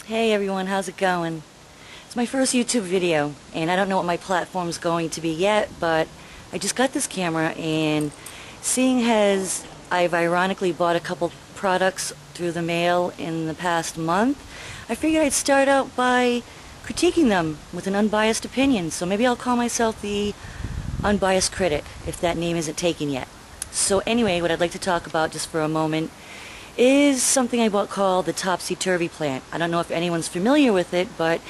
Hey everyone, how's it going? It's my first YouTube video, and I don't know what my platform's going to be yet, but I just got this camera, and seeing as I've ironically bought a couple products through the mail in the past month, I figured I'd start out by critiquing them with an unbiased opinion. So maybe I'll call myself the unbiased critic, if that name isn't taken yet. So anyway, what I'd like to talk about just for a moment is something I bought called the Topsy Turvy plant. I don't know if anyone's familiar with it, but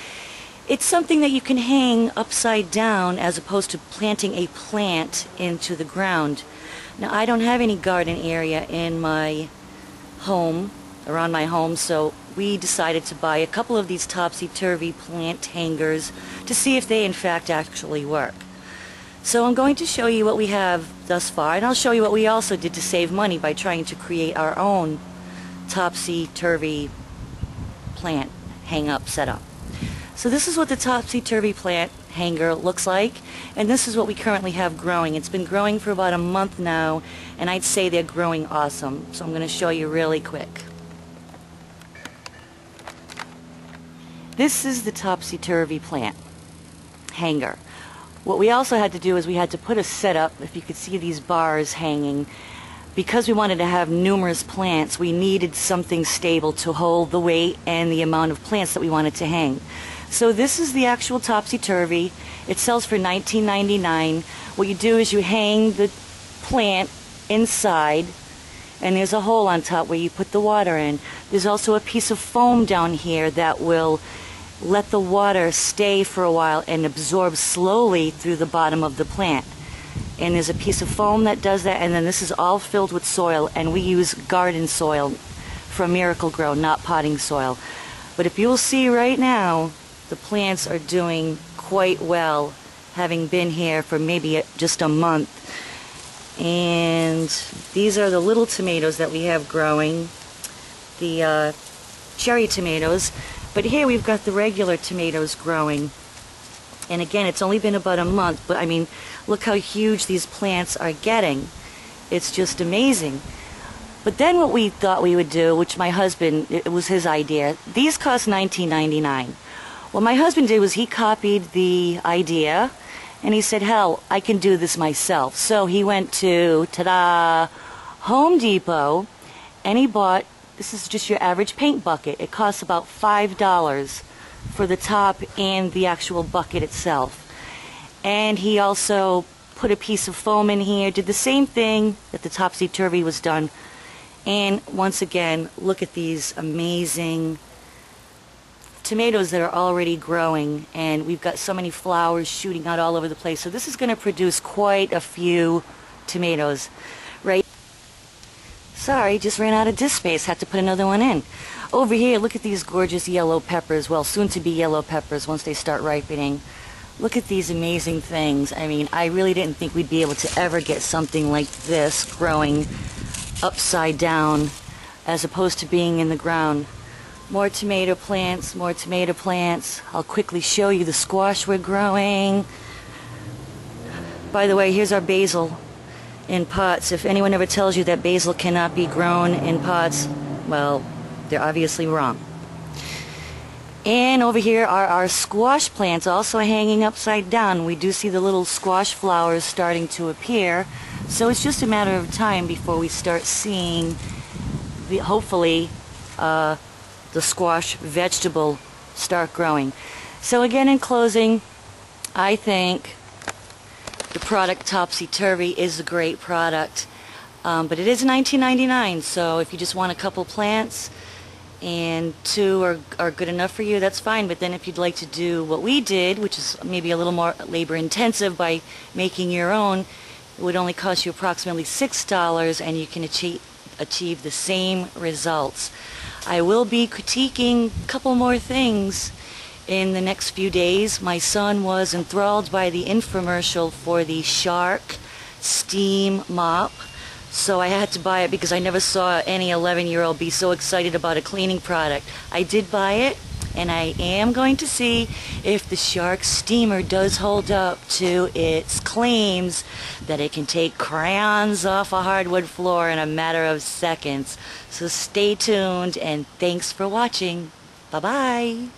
it's something that you can hang upside down as opposed to planting a plant into the ground. Now, I don't have any garden area in my home, around my home, so we decided to buy a couple of these Topsy Turvy plant hangers to see if they in fact actually work. So I'm going to show you what we have thus far, and I'll show you what we also did to save money by trying to create our own Topsy Turvy plant hang-up setup. So this is what the Topsy Turvy plant hanger looks like, and this is what we currently have growing. It's been growing for about a month now, and I'd say they're growing awesome. So I'm going to show you really quick. This is the Topsy Turvy plant hanger. What we also had to do is we had to put a setup, if you could see these bars hanging. Because we wanted to have numerous plants, we needed something stable to hold the weight and the amount of plants that we wanted to hang. So this is the actual Topsy Turvy. It sells for $19.99. What you do is you hang the plant inside, and there's a hole on top where you put the water in. There's also a piece of foam down here that will let the water stay for a while and absorb slowly through the bottom of the plant. And there's a piece of foam that does that, and then this is all filled with soil, and we use garden soil from Miracle-Gro, not potting soil. But if you'll see right now, the plants are doing quite well, having been here for maybe just a month. And these are the little tomatoes that we have growing, the cherry tomatoes. But here we've got the regular tomatoes growing. And again, it's only been about a month, but I mean, look how huge these plants are getting. It's just amazing. But then what we thought we would do, which my husband, it was his idea, these cost $19.99. What my husband did was he copied the idea, and he said, hell, I can do this myself. So he went to, ta-da, Home Depot, and he bought, this is just your average paint bucket. It costs about $5 for the top and the actual bucket itself. And he also put a piece of foam in here, did the same thing that the Topsy Turvy was done. And once again, look at these amazing tomatoes that are already growing, and we've got so many flowers shooting out all over the place. So this is going to produce quite a few tomatoes, right? Sorry, just ran out of disk space, had to put another one in. Over here, look at these gorgeous yellow peppers, well, soon to be yellow peppers once they start ripening. Look at these amazing things. I mean, I really didn't think we'd be able to ever get something like this growing upside down as opposed to being in the ground. More tomato plants, more tomato plants. I'll quickly show you the squash we're growing. By the way, here's our basil in pots. If anyone ever tells you that basil cannot be grown in pots, well, they're obviously wrong. And over here are our squash plants also hanging upside down. We do see the little squash flowers starting to appear. So it's just a matter of time before we start seeing, hopefully, the squash vegetable start growing. So again, in closing, I think the product Topsy Turvy is a great product. But it is $19.99, so if you just want a couple plants and two are good enough for you, that's fine. But then if you'd like to do what we did, which is maybe a little more labor intensive by making your own, it would only cost you approximately $6, and you can achieve the same results. I will be critiquing a couple more things in the next few days. My son was enthralled by the infomercial for the Shark steam mop. So I had to buy it because I never saw any 11-year-old be so excited about a cleaning product. I did buy it, and I am going to see if the Shark steamer does hold up to its claims that it can take crayons off a hardwood floor in a matter of seconds. So stay tuned, and thanks for watching. Bye-bye.